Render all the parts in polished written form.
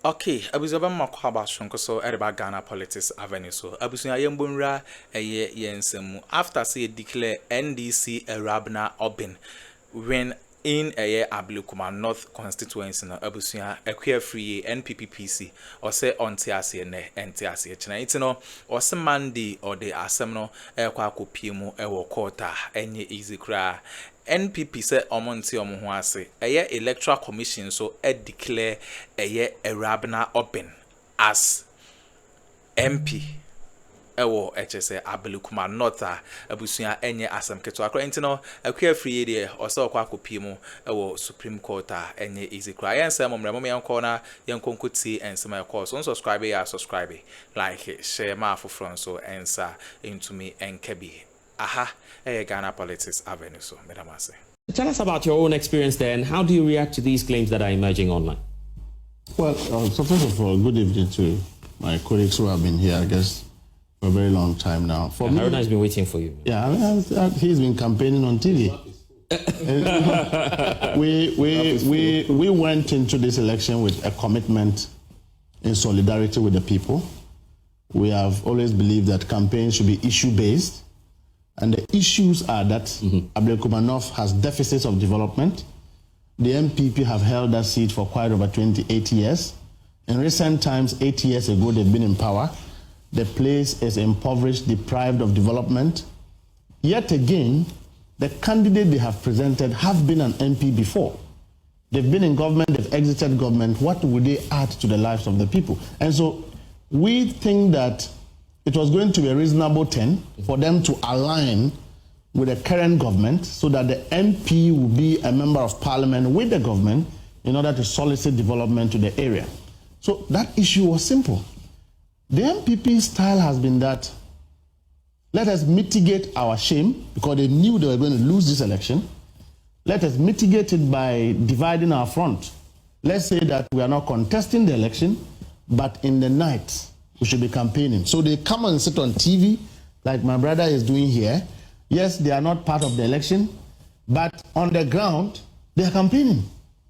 Okay, abusaba makwa abashonko so edeba Ghana politics avenue so abusunya yembonra eye yensemu after say declare NDC Awurabena Aubyn when in Ablekuma North constituency na abusunya Afriyie NPPPC or say ontiase ne entiase chena itino or se Monday or the asem no kwa akopiemu ewo quarter enye easy kra NPP say omonti omo ho ase electoral commission so declare Awurabena Aubyn as MP ewo HSA Ablekuma North abusunya enye asem keto akra ntino Afriyie de oso kwa akopiemu ewo Supreme Court enye easy cry yense momremo yenko na yenkonkuti ensema yakọ so subscribe ya subscribe like share ma afofro so ensa into me enkebi aha Ghana politics avenue so medamase. Tell us about your own experience there and how do you react to these claims that are emerging online? Well, so first of all, good evening to my colleagues who have been here, I guess, for a very long time now. For me, Haruna has been waiting for you. Yeah, I mean, he's been campaigning on TV. we went into this election with a commitment in solidarity with the people. We have always believed that campaigns should be issue-based. And the issues are that Ablekuma North has deficits of development. The MPP have held that seat for quite over 28 years. In recent times, 8 years ago, they've been in power. The place is impoverished, deprived of development. Yet again, the candidate they have presented have been an MP before. They've been in government, they've exited government. What would they add to the lives of the people? And so we think that it was going to be a reasonable thing for them to align with the current government so that the MP will be a member of parliament with the government in order to solicit development to the area. So that issue was simple. The MPP style has been that let us mitigate our shame because they knew they were going to lose this election. Let us mitigate it by dividing our front. Let's say that we are not contesting the election, but in the night, we should be campaigning. So they come and sit on TV, like my brother is doing here. Yes, they are not part of the election, but on the ground, they are campaigning.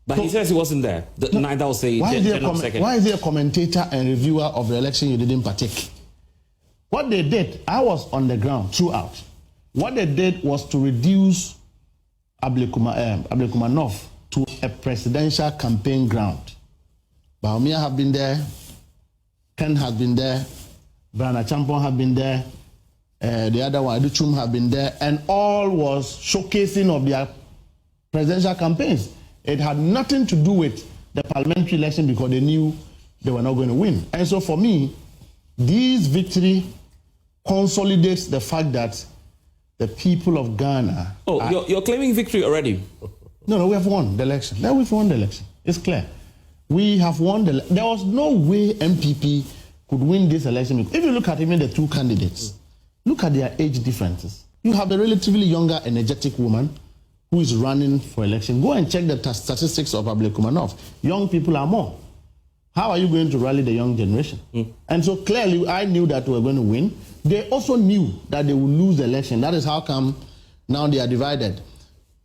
But so, he says he wasn't there. Neither was the general secretary. Why is he a commentator and reviewer of the election you didn't partake? What they did, I was on the ground throughout. What they did was to reduce Ablekuma North to a presidential campaign ground. Bawumia have been there. Ken has been there, Brana Champon have been there, the other one, Addo have been there, and all was showcasing of their presidential campaigns. It had nothing to do with the parliamentary election because they knew they were not going to win. And so for me, this victory consolidates the fact that the people of Ghana... Oh, you're claiming victory already? No, we have won the election. No, we've won the election. It's clear. We have won there was no way MPP could win this election. If you look at even the two candidates, look at their age differences. You have a relatively younger, energetic woman who is running for election. Go and check the statistics of Ablekuma North. Young people are more. How are you going to rally the young generation? And so clearly, I knew that we were going to win. They also knew that they would lose the election. That is how come now they are divided.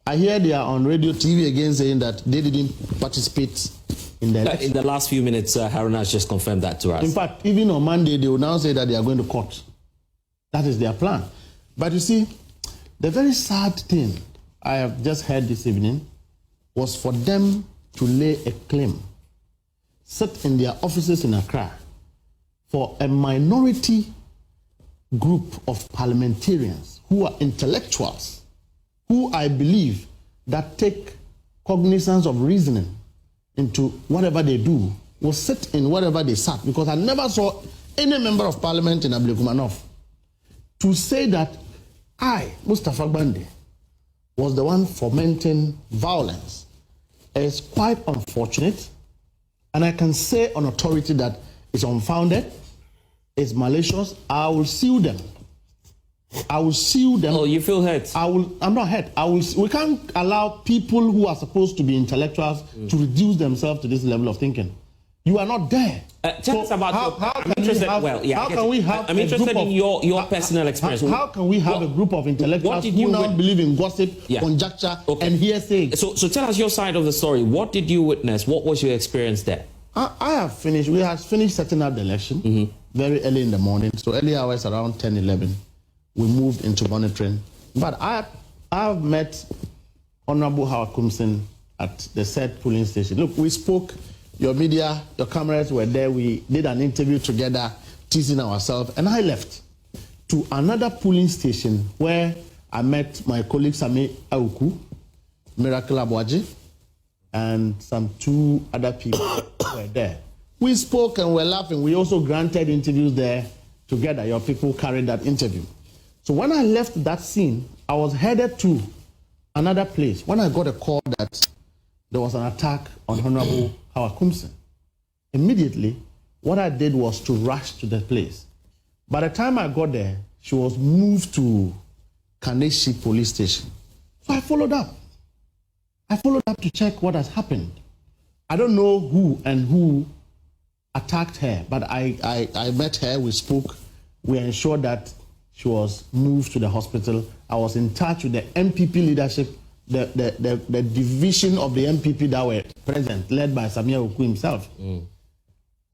I hear they are on radio, TV again saying that they didn't participate in the last few minutes, Haruna has just confirmed that to us. In fact, even on Monday, they will now say that they are going to court. That is their plan. But you see, the very sad thing I have just heard this evening was for them to lay a claim, sit in their offices in Accra, for a minority group of parliamentarians who are intellectuals, who I believe that take cognizance of reasoning into whatever they do, will sit in whatever they sat, because I never saw any member of parliament in Ablekuma North to say that I, Mustafa Bande, was the one fomenting violence. It's quite unfortunate, and I can say on authority that it's unfounded, it's malicious. I will sue them. I will sue them. Oh, you feel hurt? I'm not hurt. We can't allow people who are supposed to be intellectuals to reduce themselves to this level of thinking. You are not there. Tell us about I'm interested in your personal experience. How can we have a group of intellectuals who now believe in gossip, conjecture, and hearsay? So tell us your side of the story. What did you witness? What was your experience there? I have finished. We have finished setting up the election very early in the morning. So early hours around 10, 11, we moved into monitoring. But I have met Honorable Howard Kumsin at the said polling station. Look, we spoke. Your media, your cameras were there. We did an interview together, teasing ourselves, and I left to another polling station where I met my colleague Sami Auku, Miracle Abwaji, and some 2 other people were there. We spoke and were laughing. We also granted interviews there together. Your people carried that interview. So when I left that scene, I was headed to another place when I got a call that there was an attack on Honorable Howard Kumsin. Immediately, what I did was to rush to the place. By the time I got there, she was moved to Kaneshi police station. So I followed up. I followed up to check what has happened. I don't know who attacked her, but I met her, we spoke, we ensured that she was moved to the hospital. I was in touch with the MPP leadership, the division of the MPP that were present, led by Samia Oku himself.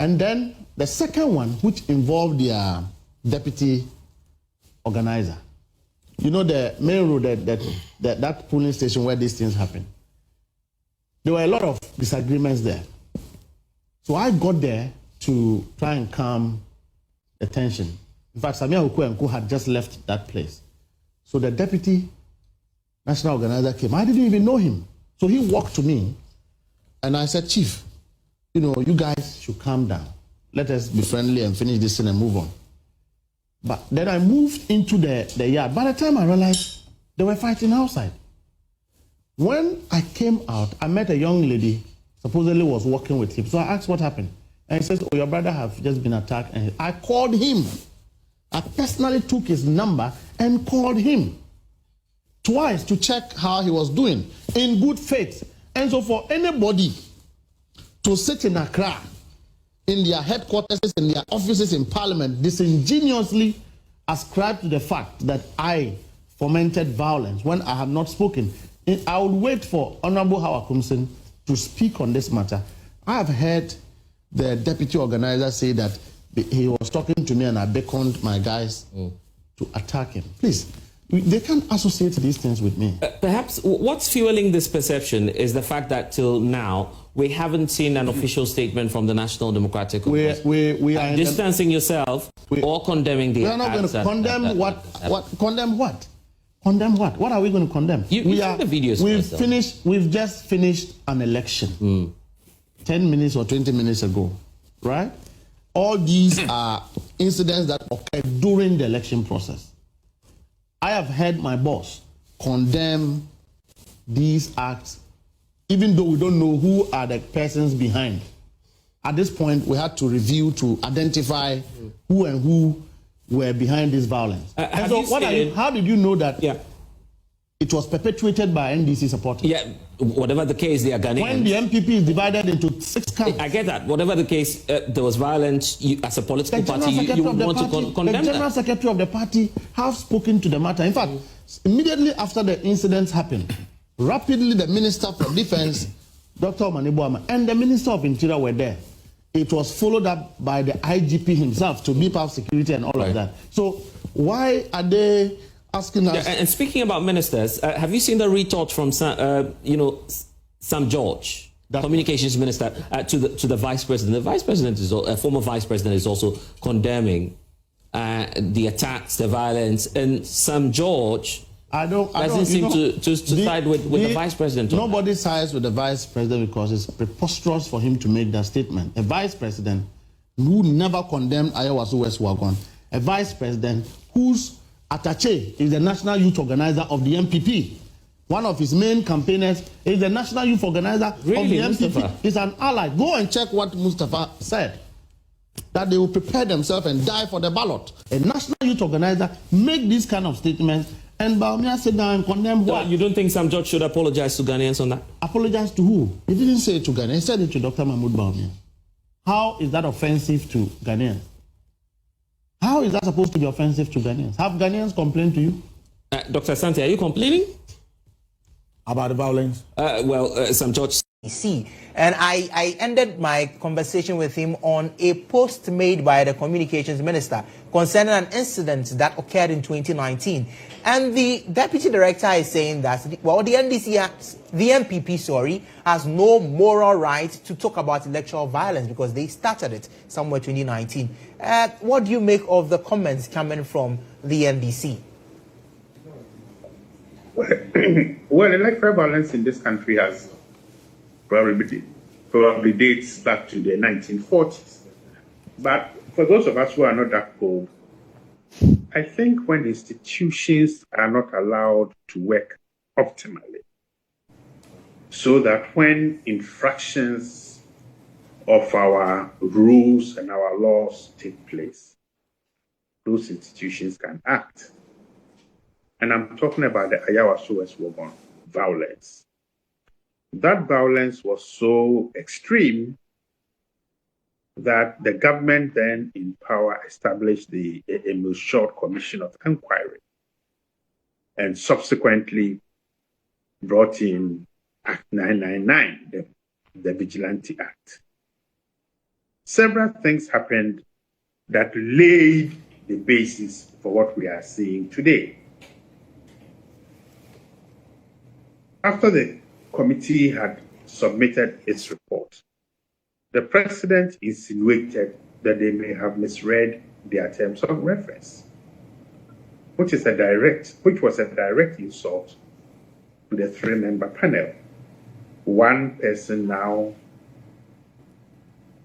And then the second one, which involved their deputy organizer. You know the main road, that polling station where these things happen. There were a lot of disagreements there. So I got there to try and calm the tension. In fact, Samia Oku and Co had just left that place. So the deputy national organizer came. I didn't even know him. So he walked to me and I said, Chief, you know, you guys should calm down. Let us be friendly and finish this thing and move on. But then I moved into the yard. By the time I realized they were fighting outside. When I came out, I met a young lady, supposedly was working with him. So I asked what happened. And he says, oh, your brother have just been attacked. And I called him. I personally took his number and called him twice to check how he was doing in good faith. And so for anybody to sit in Accra, in their headquarters, in their offices in Parliament, disingenuously ascribe to the fact that I fomented violence when I have not spoken. I will wait for Honorable Howard Kumsin to speak on this matter. I have heard the deputy organizer say that he was talking to me and I beckoned my guys to attack him. Please, they can't associate these things with me. Perhaps what's fueling this perception is the fact that till now we haven't seen an official statement from the National Democratic Congress. We are distancing yourself or condemning the. We are not going to condemn what? Condemn what? Condemn what? What are we going to condemn? The videos we've just finished an election 10 minutes or 20 minutes ago, right? All these are incidents that occurred during the election process. I have heard my boss condemn these acts, even though we don't know who are the persons behind. At this point, we had to review to identify who and who were behind this violence. And so how did you know that it was perpetuated by NDC supporters? Yeah, whatever the case, they are Ghanaians. When the MPP is divided into 6 camps. I get that. Whatever the case, there was violence. As a political party, you would want to condemn that. The General Secretary of the party have spoken to the matter. In fact, immediately after the incidents happened, rapidly the Minister for Defense, Dr. Bawumia, and the Minister of Interior were there. It was followed up by the IGP himself to beef up security and all of that. So why are they asking us? And speaking about ministers, have you seen the retort from Sam George, communications minister, to the vice president? The vice president is former vice president is also condemning the attacks, the violence, and Sam George doesn't seem to side with the vice president. Nobody sides with the vice president because it's preposterous for him to make that statement. A vice president who never condemned Ayawaso West Wagon, a vice president whose attaché is the national youth organizer of the MPP. One of his main campaigners is the national youth organizer of the MPP. He's an ally. Go and check what Mustafa said. That they will prepare themselves and die for the ballot. A national youth organizer make these kind of statements. And Bawumia sit down and condemn what? You don't think Sam George should apologize to Ghanaians on that? Apologize to who? He didn't say it to Ghanaians. He said it to Dr. Mahmoud Bawumia. How is that offensive to Ghanaians? How is that supposed to be offensive to Ghanaians? Have Ghanaians complained to you? Dr. Santi, are you complaining? About the violence? Sam George And I ended my conversation with him on a post made by the communications minister concerning an incident that occurred in 2019. And the deputy director is saying that, well, the MPP, has no moral right to talk about electoral violence because they started it somewhere 2019. What do you make of the comments coming from the NDC? Well, electoral violence in this country has probably dates back to the 1940s. But for those of us who are not that old, I think when institutions are not allowed to work optimally, so that when infractions of our rules and our laws take place, those institutions can act. And I'm talking about the Ayawaso Wogon violence. That violence was so extreme that the government then in power established the short Commission of Inquiry and subsequently brought in Act 999, the Vigilante Act. Several things happened that laid the basis for what we are seeing today. After the committee had submitted its report, the president insinuated that they may have misread their terms of reference, which was a direct insult to the three-member panel. One person now,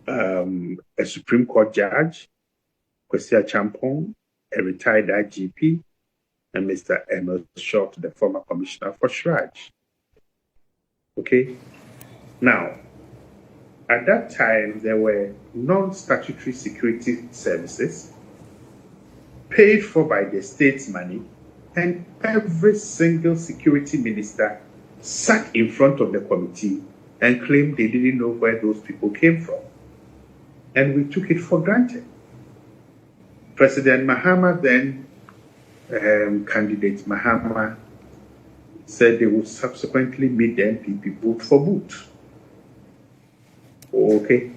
a Supreme Court judge, Kwesi Champong, a retired IGP, and Mr. Emil Short, the former commissioner for Shraj. Okay. Now, at that time, there were non-statutory security services paid for by the state's money, and every single security minister sat in front of the committee and claimed they didn't know where those people came from. And we took it for granted. President Mahama then, candidate Mahama, said they would subsequently meet the NPP boot for boot. Okay.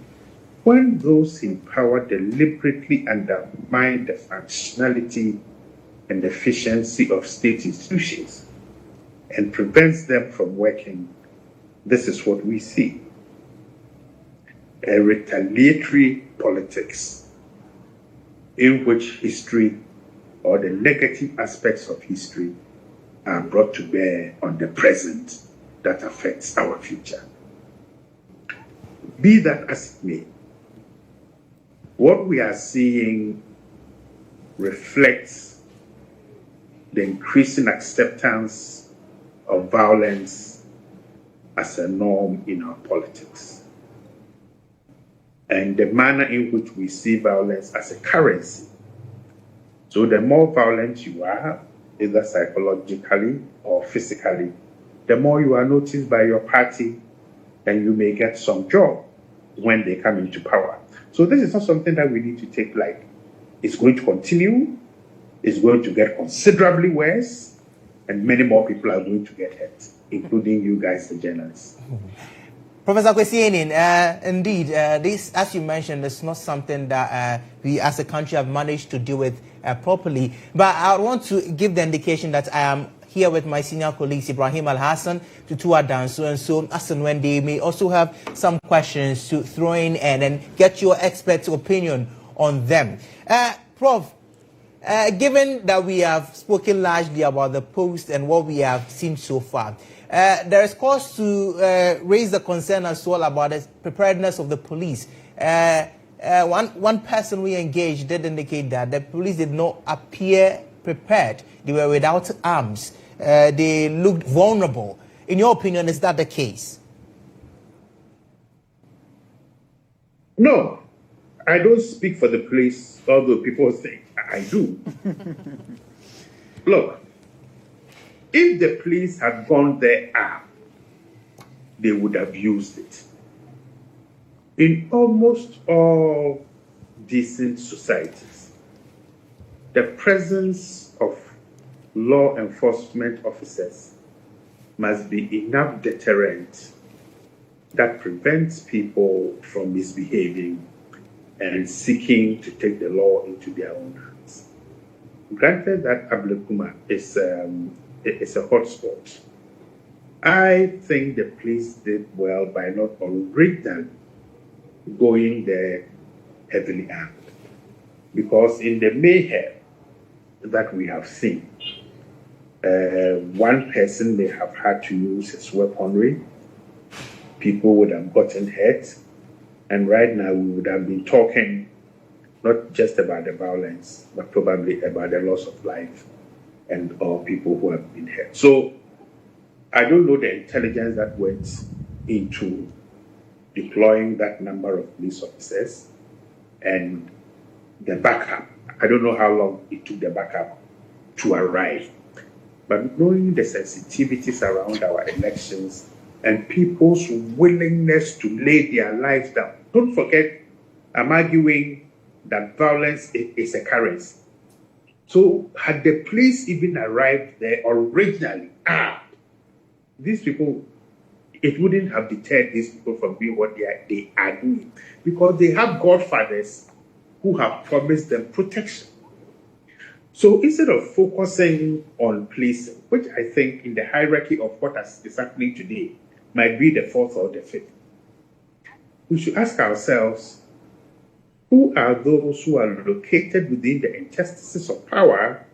When those in power deliberately undermine the functionality and efficiency of state institutions and prevents them from working, this is what we see. A retaliatory politics in which history or the negative aspects of history are brought to bear on the present that affects our future. Be that as it may, what we are seeing reflects the increasing acceptance of violence as a norm in our politics, and the manner in which we see violence as a currency. So the more violent you are, either psychologically or physically, the more you are noticed by your party, and you may get some job when they come into power. So this is not something that we need to take like it's going to continue, it's going to get considerably worse, and many more people are going to get hurt, including you guys, the journalists. Professor Kwesi, indeed, this, as you mentioned, is not something that we as a country have managed to deal with properly. But I want to give the indication that I am here with my senior colleagues, Ibrahim Al-Hassan, Tutu Adanso, and so as and when they may also have some questions to throw in and get your expert opinion on them. Prof, given that we have spoken largely about the post and what we have seen so far, there is cause to raise the concern as well about the preparedness of the police. One person we engaged did indicate that the police did not appear prepared. They were without arms. They looked vulnerable. In your opinion, is that the case? No, I don't speak for the police, although people think I do. Look, if the police had gone there armed, they would have used it. In almost all decent societies, the presence of law enforcement officers must be enough deterrent that prevents people from misbehaving and seeking to take the law into their own hands. Granted that Ablekuma is a hotspot, I think the police did well by not originally going there heavily armed. Because in the mayhem that we have seen, one person may have had to use his weaponry, people would have gotten hurt, and right now we would have been talking not just about the violence, but probably about the loss of life and all people who have been hurt. So I don't know the intelligence that went into deploying that number of police officers and the backup. I don't know how long it took the backup to arrive. But knowing the sensitivities around our elections and people's willingness to lay their lives down. Don't forget, I'm arguing that violence is a currency. So had the police even arrived there originally, these people, it wouldn't have deterred these people from doing what they are doing, because they have godfathers who have promised them protection. So instead of focusing on policing, which I think in the hierarchy of what is happening today might be the fourth or the fifth, we should ask ourselves, who are those who are located within the interstices of power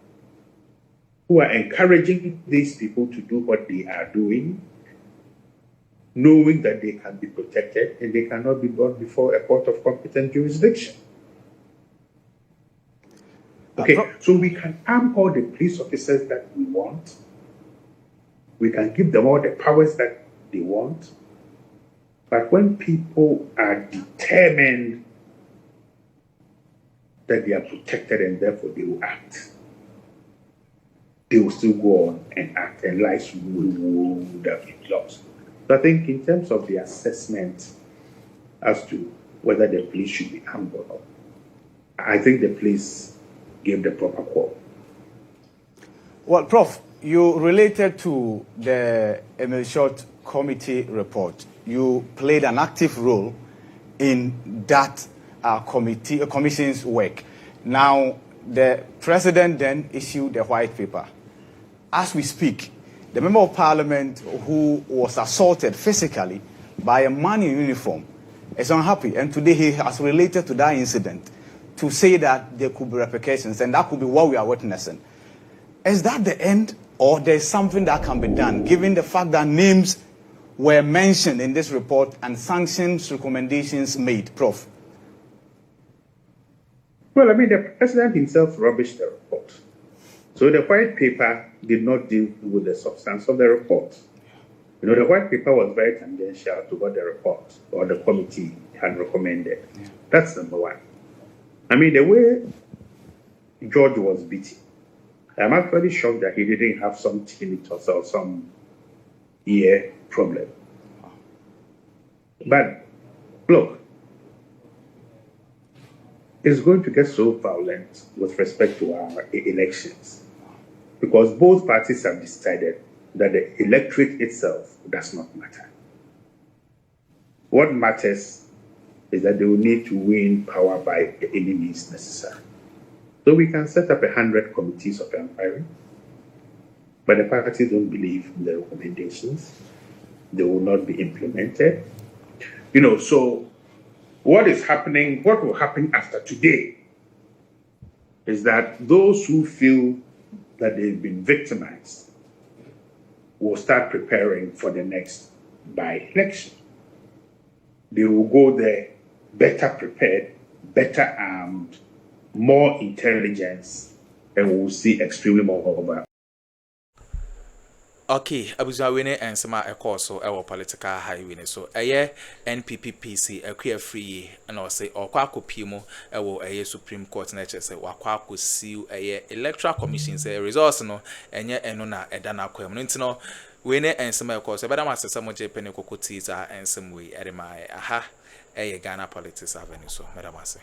who are encouraging these people to do what they are doing, knowing that they can be protected and they cannot be brought before a court of competent jurisdiction? Okay, so we can arm all the police officers that we want. We can give them all the powers that they want. But when people are determined that they are protected and therefore they will act, they will still go on and act, and lives would have been lost. So I think in terms of the assessment as to whether the police should be armed or not, I think the police gave the proper call. Well, Prof, you related to the Emil Short committee report. You played an active role in that commission's work. Now, the president then issued a white paper. As we speak, the member of parliament who was assaulted physically by a man in uniform is unhappy, and today he has related to that incident to say that there could be repercussions, and that could be what we are witnessing. Is that the end, or there's something that can be done, given the fact that names were mentioned in this report and sanctions recommendations made, Prof? Well, I mean, the president himself rubbished the report. So the white paper did not deal with the substance of the report. You know, the white paper was very tangential to what the report or the committee had recommended. Yeah. That's number one. I mean, the way George was beaten, I'm actually shocked that he didn't have some tinnitus or some ear problem. But look, it's going to get so violent with respect to our elections, because both parties have decided that the electorate itself does not matter. What matters is that they will need to win power by any means necessary. So we can set up 100 committees of inquiry, but the parties don't believe in the recommendations. They will not be implemented. You know, so what is happening, what will happen after today is that those who feel that they've been victimized will start preparing for the next by-election. They will go there better prepared, better armed, more intelligence, and we will see extremely more over. Okay, abuzawene ensema ekoso ewo political highway so eye NPPPC Afriyie na o say akopimo ewo Supreme Court na chese akosiu electoral commission say results no enye eno na eda na kwam no ntino we ne ensema ekoso beda masesa mo jepene kokoti za ensem we erema aha Ghana politics avenue so madam ase